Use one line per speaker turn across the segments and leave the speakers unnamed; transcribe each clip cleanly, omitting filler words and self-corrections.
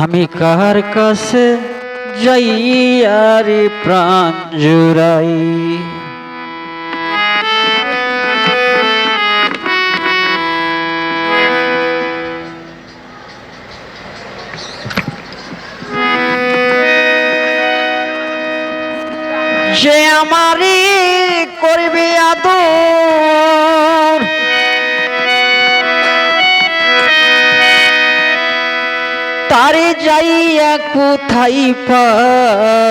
আমি কার কাছে যাই আরে প্রাণ জুড়াই, যে আমারই করবে আদর, তারে যাইয়া কোথায় পাই।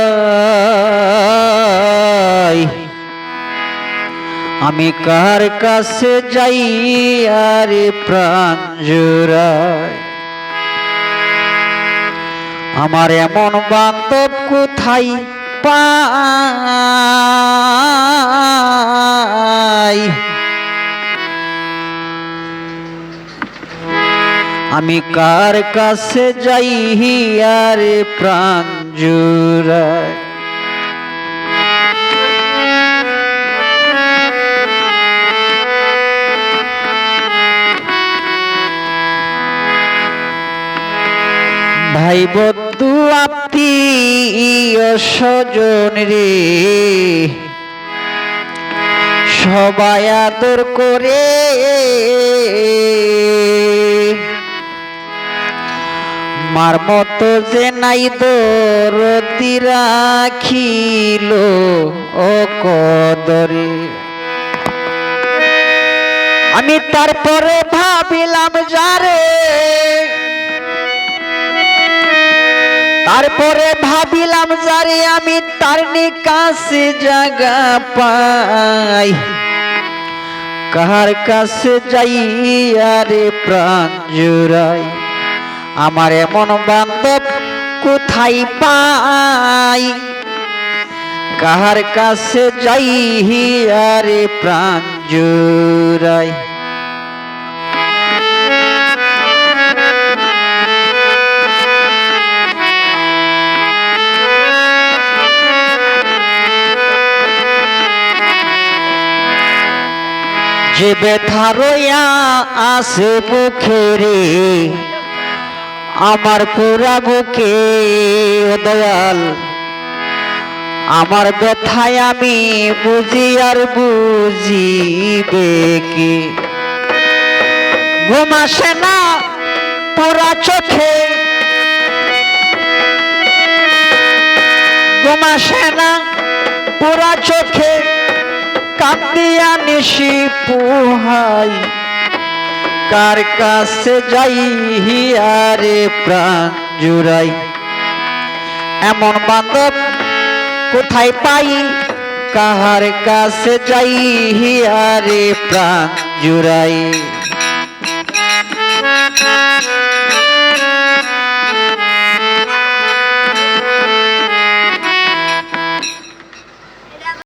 আমি কার কাছে যাই আরে প্রাণ জুড়াই, আমার এমন বান্ধব কোথায় পাই। আমি কার কাছে যাই আরে প্রাণ জুড়াই। ভাই বন্ধু আত্মীয় স্বজন রে সবাই আদর করে, মার মতো যে নাই দরদি রাখিল ও কদরে। আমি তারপরে ভাবিলাম যারে, তারপরে ভাবিলাম যারে আমি তার কাছে জায়গা পাই। কার কাছে যাই আরে প্রাণ জুড়াই, আমার এমন বান্ধব কোথায় পাই। কার কাছে যাই আরে প্রাণ জুড়াই। যে ব্যথা রইয়া আছে বুকে রে আমার পুরা বুকে দয়াল, আমার ব্যথায় আমি বুঝি আর বুঝিবে কি। ঘুম আসে না পুরা চোখে, ঘুম আসে না পুরা চোখে, কান্দিয়া নিশি পুহাই। কার কাছে যাই আরে প্রাণ জুড়াই, এমন বান্ধব কোথায় পাই। কার কাছে যাই আরে প্রাণ জুড়াই।